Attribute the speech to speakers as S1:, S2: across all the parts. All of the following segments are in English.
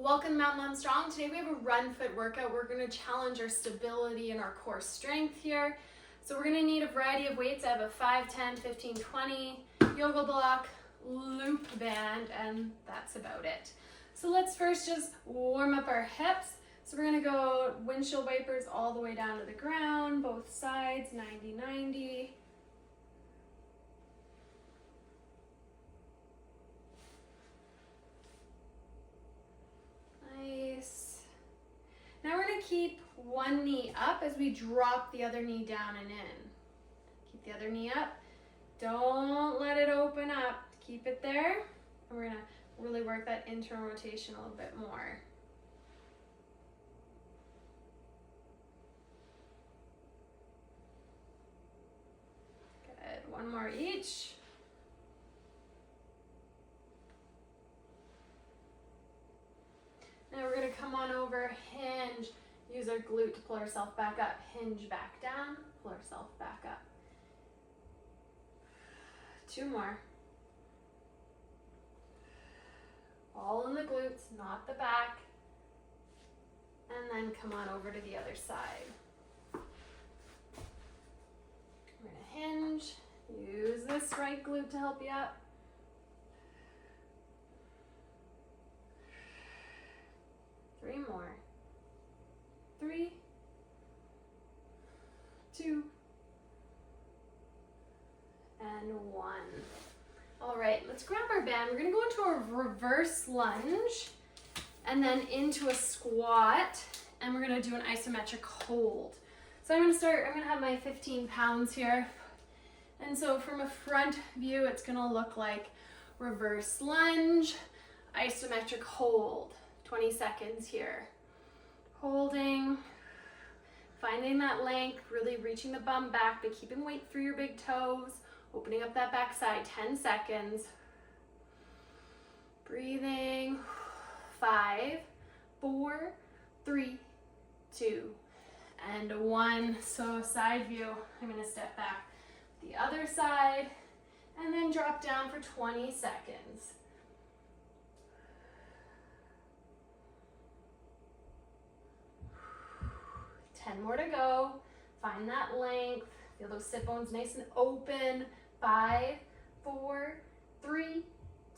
S1: Welcome to Mountain Mom Strong. Today we have a run fit workout. We're going to challenge our stability and our core strength here. So we're going to need a variety of weights. I have a 5, 10, 15, 20 yoga block, loop band, and that's about it. So let's first just warm up our hips. So we're going to go windshield wipers all the way down to the ground, both sides, 90-90. Nice. Now we're going to keep one knee up as we drop the other knee down and in. Keep the other knee up. Don't let it open up. Keep it there. And we're going to really work that internal rotation a little bit more. Good. One more each. Now we're going to come on over, hinge, use our glute to pull ourselves back up, hinge back down, pull ourselves back up. 2 more. All in the glutes, not the back. And then come on over to the other side. We're going to hinge, use this right glute to help you up. 3 more. 3, 2, and 1. All right, let's grab our band. We're gonna go into a reverse lunge and then into a squat, and we're gonna do an isometric hold. So I'm gonna have my 15 pounds here. And so from a front view, it's gonna look like reverse lunge, isometric hold. 20 seconds here. Holding, finding that length, really reaching the bum back, but keeping weight through your big toes, opening up that back side, 10 seconds. Breathing, 5, 4, 3, 2, and 1. So side view, I'm gonna step back the other side, and then drop down for 20 seconds. 10 more to go. Find that length. Feel those sit bones nice and open. 5, 4, 3,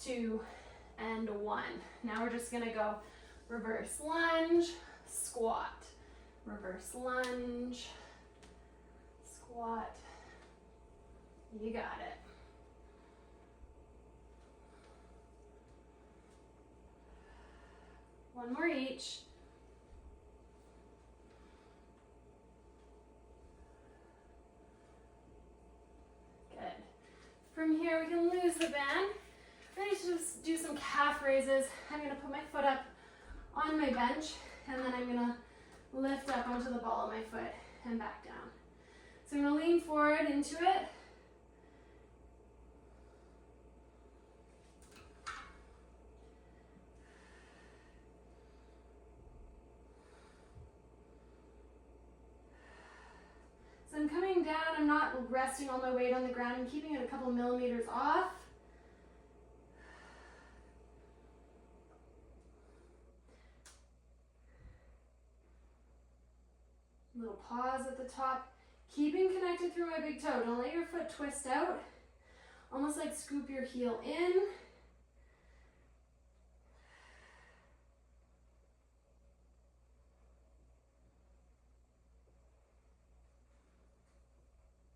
S1: 2, and 1. Now we're just gonna go reverse lunge, squat. Reverse lunge, squat. You got it. One more each. From here, we can lose the band. Ready to just do some calf raises. I'm gonna put my foot up on my bench, and then I'm gonna lift up onto the ball of my foot and back down. So I'm gonna lean forward into it. So I'm coming down, I'm not resting all my weight on the ground, I'm keeping it a couple millimeters off. Little pause at the top, keeping connected through my big toe. Don't let your foot twist out. Almost like scoop your heel in.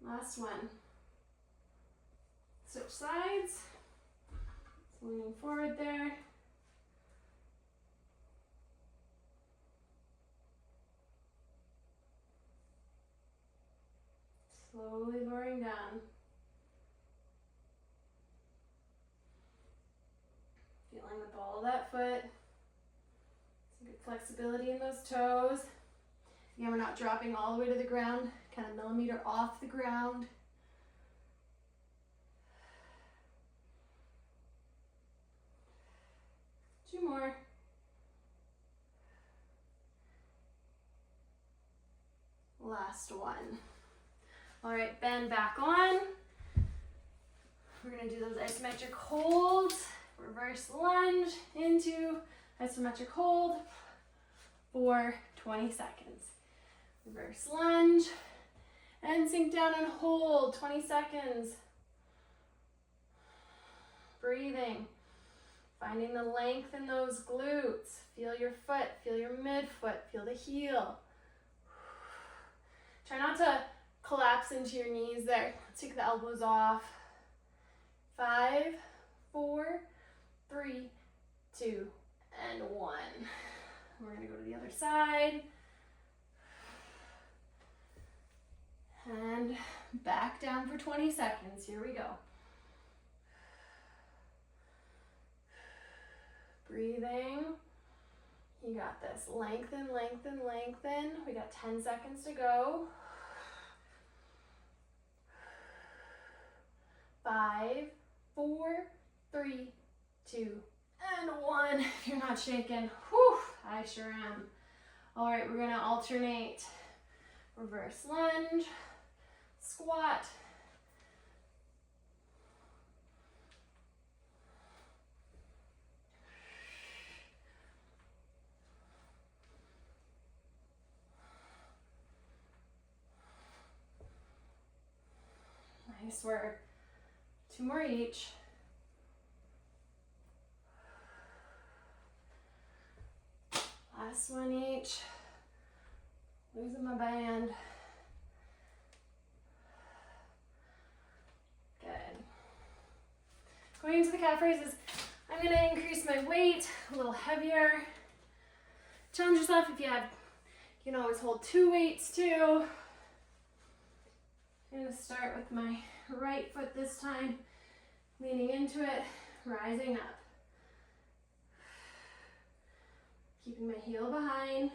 S1: Last one. Switch sides. So leaning forward there. Slowly lowering down. Feeling the ball of that foot. Some good flexibility in those toes. Again, we're not dropping all the way to the ground, kind of millimeter off the ground. Two more. Last one. All right, bend back on. We're gonna do those isometric holds, reverse lunge into Isometric hold for 20 seconds. Reverse lunge and sink down and hold 20 seconds. Breathing, finding the length in those glutes. Feel your foot, feel your midfoot, feel the heel. Try not to collapse into your knees there. Take the elbows off. 5, 4, 3, 2, and 1. We're gonna go to the other side. And back down for 20 seconds. Here we go. Breathing. You got this. Lengthen, lengthen, lengthen. We got 10 seconds to go. 5, 4, 3, 2, and 1. If you're not shaking, whew, I sure am. All right, we're gonna alternate. Reverse lunge, squat, nice work. 2 more each. Last one each. Losing my band. Good. Going into the calf raises, I'm going to increase my weight a little heavier. Challenge yourself if you have, you can always hold 2 weights too. I'm going to start with my right foot this time, leaning into it, rising up. Keeping my heel behind.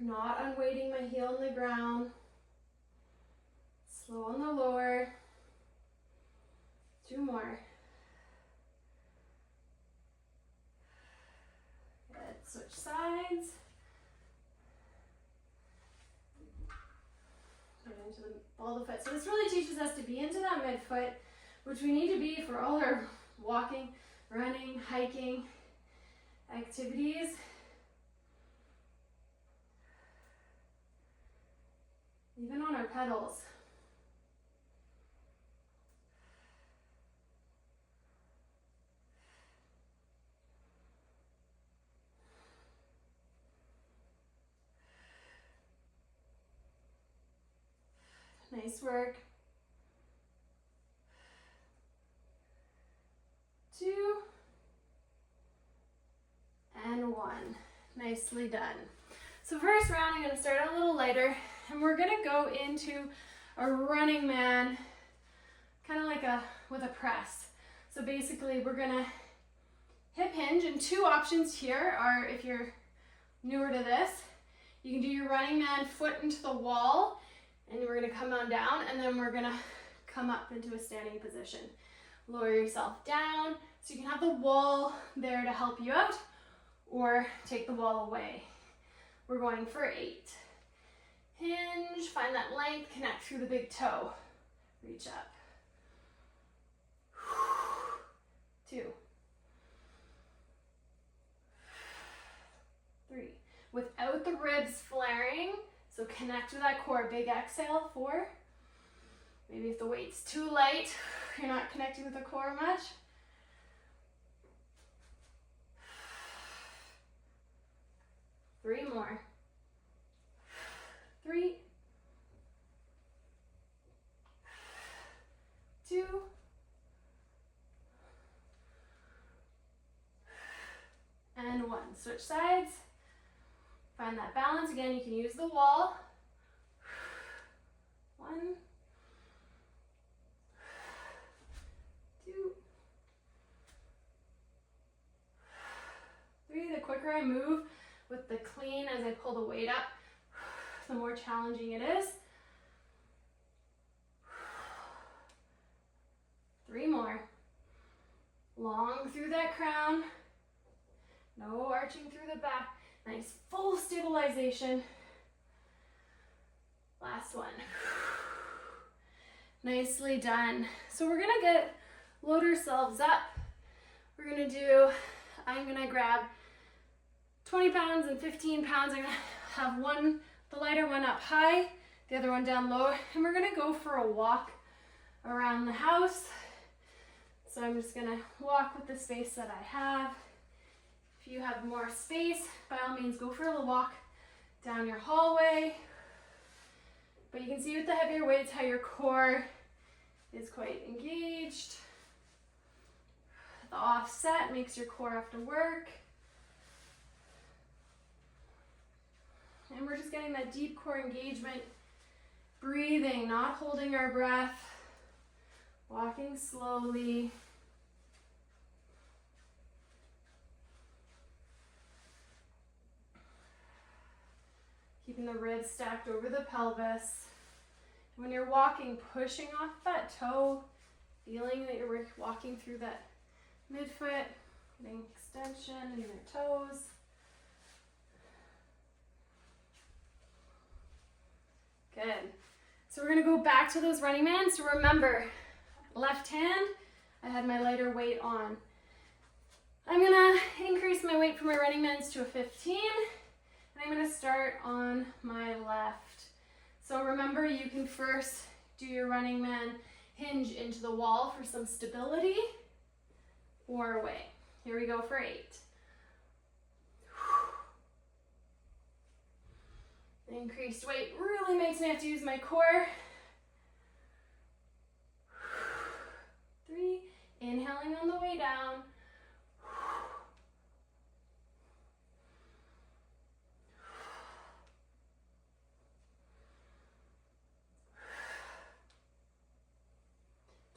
S1: Not unweighting my heel on the ground. Slow on the lower. 2 more. Good. Switch sides. Get into the ball of the foot. So this really teaches us to be into that midfoot, which we need to be for all our walking, running, hiking activities. Even on our pedals. Nice work. 2 and 1. Nicely done. So first round, I'm going to start out a little lighter, and we're going to go into a running man, kind of like with a press. So basically, we're going to hip hinge, and 2 options here are, if you're newer to this, you can do your running man foot into the wall, and we're going to come on down, and then we're going to come up into a standing position. Lower yourself down so you can have the wall there to help you out, or take the wall away. We're going for 8. Hinge, find that length, connect through the big toe. Reach up. 2. 3. Without the ribs flaring, so connect with that core. Big exhale. 4. Maybe if the weight's too light, you're not connecting with the core much. 3 more. 3. 2. And 1. Switch sides. Find that balance. Again, you can use the wall. 1. 2. 3. The quicker I move with the clean as I pull the weight up, the more challenging it is. 3 more. Long through that crown. No arching through the back. Nice full stabilization. Last one. Nicely done. So we're gonna load ourselves up. We're gonna do, I'm gonna grab 20 pounds and 15 pounds. I'm gonna have the lighter one up high, the other one down low, and we're gonna go for a walk around the house. So I'm just gonna walk with the space that I have. If you have more space, by all means, go for a little walk down your hallway. But you can see with the heavier weights how your core is quite engaged. The offset makes your core have to work. And we're just getting that deep core engagement, breathing, not holding our breath, walking slowly. Keeping the ribs stacked over the pelvis. And when you're walking, pushing off that toe, feeling that you're walking through that midfoot, getting extension in your toes. Good. So we're gonna go back to those running man. So remember, left hand, I had my lighter weight on. I'm gonna increase my weight for my running man's to a 15. And I'm gonna start on my left. So remember, you can first do your running man hinge into the wall for some stability or away. Here we go for 8. The increased weight really makes me have to use my core. 3, inhaling on the way down.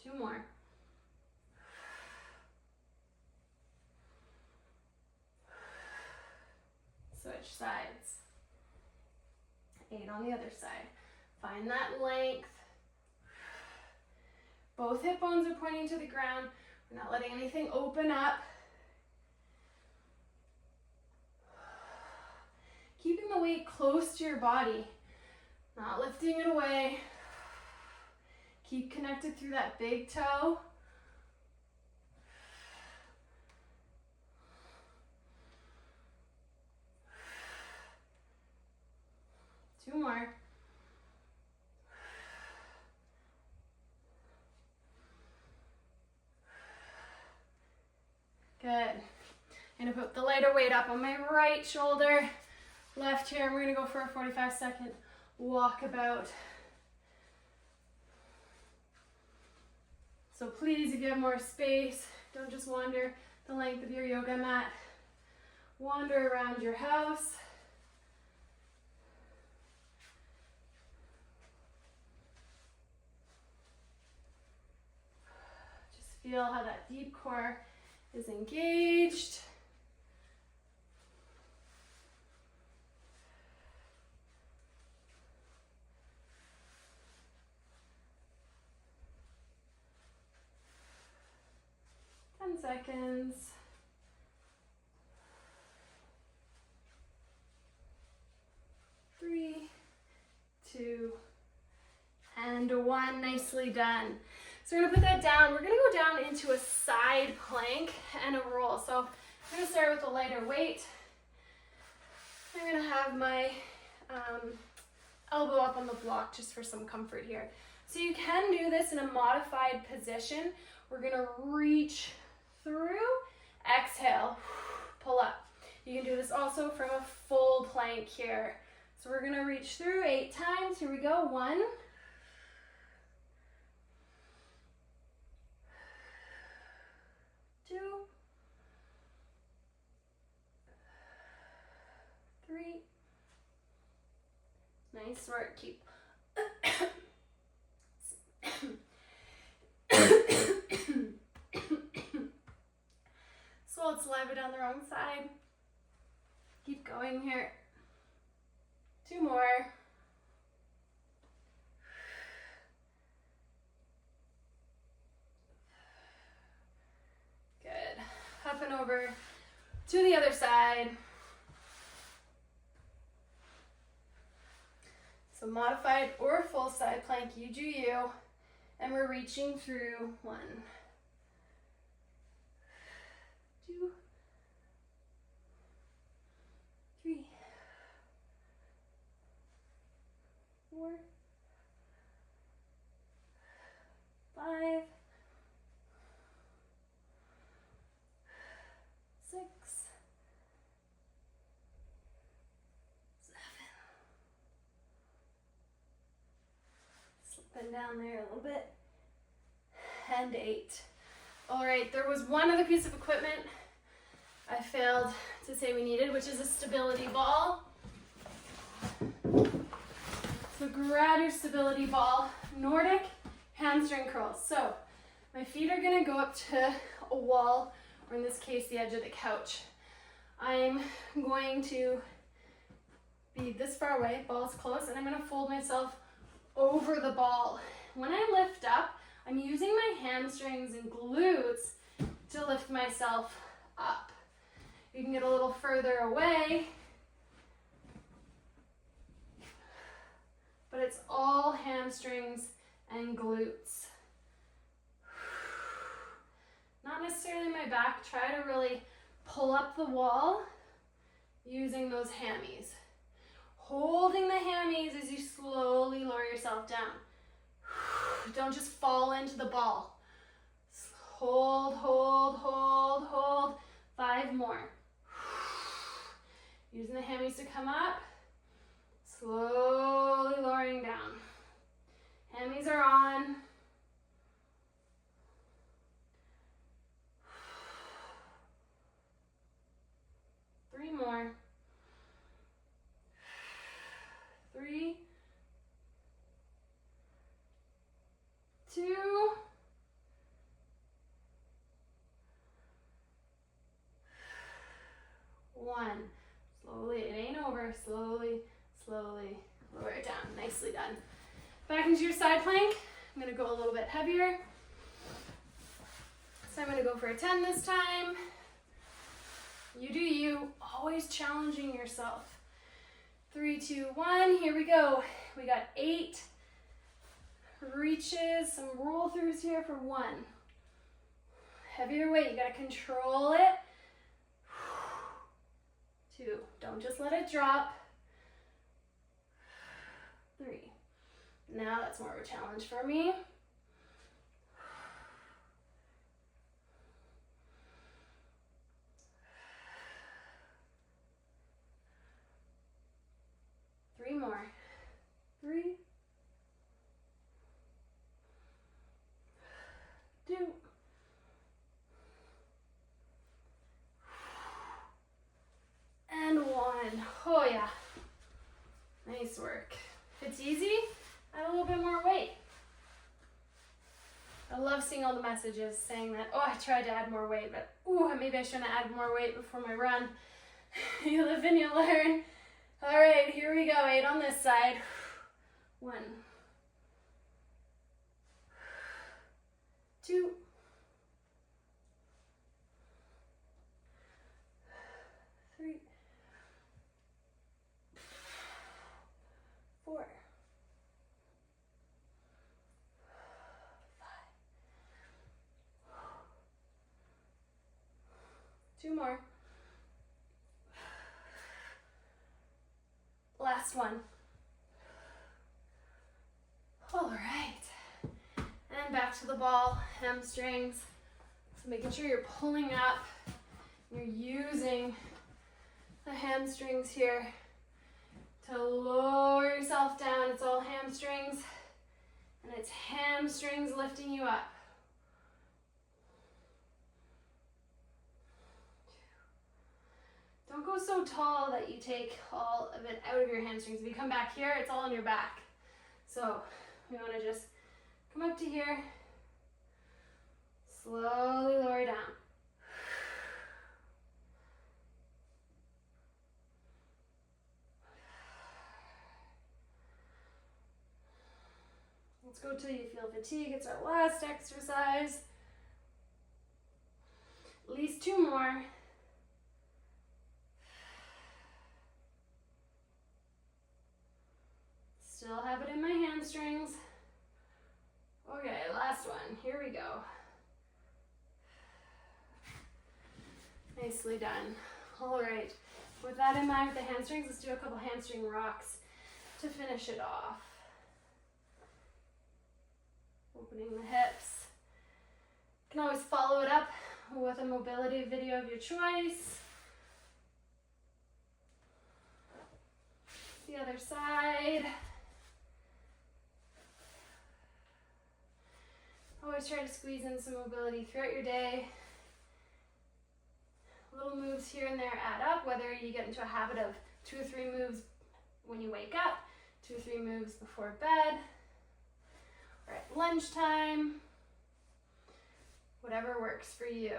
S1: 2 more. Switch sides. 8 on the other side. Find that length. Both hip bones are pointing to the ground. We're not letting anything open up. Keeping the weight close to your body, not lifting it away. Keep connected through that big toe. Two more. Good. I'm gonna put the lighter weight up on my right shoulder. Left here, we're gonna go for a 45-second walkabout. So please, if you have more space, don't just wander the length of your yoga mat. Wander around your house. Just feel how that deep core is engaged. Seconds. 3, 2, and 1. Nicely done. So we're gonna put that down. We're gonna go down into a side plank and a roll. So I'm gonna start with a lighter weight. I'm gonna have my elbow up on the block just for some comfort here. So you can do this in a modified position. We're gonna reach through, exhale, pull up. You can do this also from a full plank here. So we're gonna reach through 8 times. Here we go. 1, 2, 3. Nice work. Keep. Swallow saliva down the wrong side. Keep going here. 2 more. Good. Up and over to the other side. So modified or full side plank, you do you. And we're reaching through 1, 2, 3, 4, 5, 6, 7. Slipping down there a little bit. And 8. All right, there was one other piece of equipment I failed to say we needed, which is a stability ball. So grab your stability ball, Nordic hamstring curls. So my feet are gonna go up to a wall, or in this case, the edge of the couch. I'm going to be this far away, ball's close, and I'm gonna fold myself over the ball. When I lift up, I'm using my hamstrings and glutes to lift myself up. You can get a little further away, but it's all hamstrings and glutes. Not necessarily my back. Try to really pull up the wall using those hammies. Holding the hammies as you slowly lower yourself down. Don't just fall into the ball. Hold, hold, hold, hold. 5 more. Using the hammies to come up. Slowly lowering down. Hammies are on. Three more. 3, 2, 1. Slowly, it ain't over. Slowly, slowly, lower it down. Nicely done. Back into your side plank. I'm gonna go a little bit heavier. So I'm gonna go for a 10 this time. You do you, always challenging yourself. 3, 2, 1, here we go. We got 8 reaches, some roll throughs here for 1. Heavier weight, you gotta control it. 2, don't just let it drop. 3, now that's more of a challenge for me. 3 more. 3, 2, and 1. Oh yeah, nice work. If it's easy, add a little bit more weight. I love seeing all the messages saying that, oh, I tried to add more weight, but ooh, maybe I shouldn't add more weight before my run. You live and you learn. All right, here we go. 8 on this side. 1, 2, 3, 4, 5. 2 more. Last one. All right. And back to the ball, hamstrings. So making sure you're pulling up. You're using the hamstrings here to lower yourself down. It's all hamstrings, and it's hamstrings lifting you up. Don't go so tall that you take all of it out of your hamstrings. If you come back here, it's all on your back. So we want to just come up to here, slowly lower down. Let's go till you feel fatigue. It's our last exercise. At least 2 more. Still have it in my hamstrings. Okay, last one. Here we go. Nicely done. All right. With that in mind, with the hamstrings, let's do a couple hamstring rocks to finish it off. Opening the hips. You can always follow it up with a mobility video of your choice. The other side. Always try to squeeze in some mobility throughout your day. Little moves here and there add up, whether you get into a habit of 2 or 3 moves when you wake up, 2 or 3 moves before bed, or at lunchtime, whatever works for you.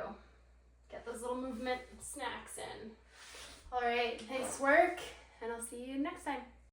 S1: Get those little movement snacks in. All right, nice work, and I'll see you next time.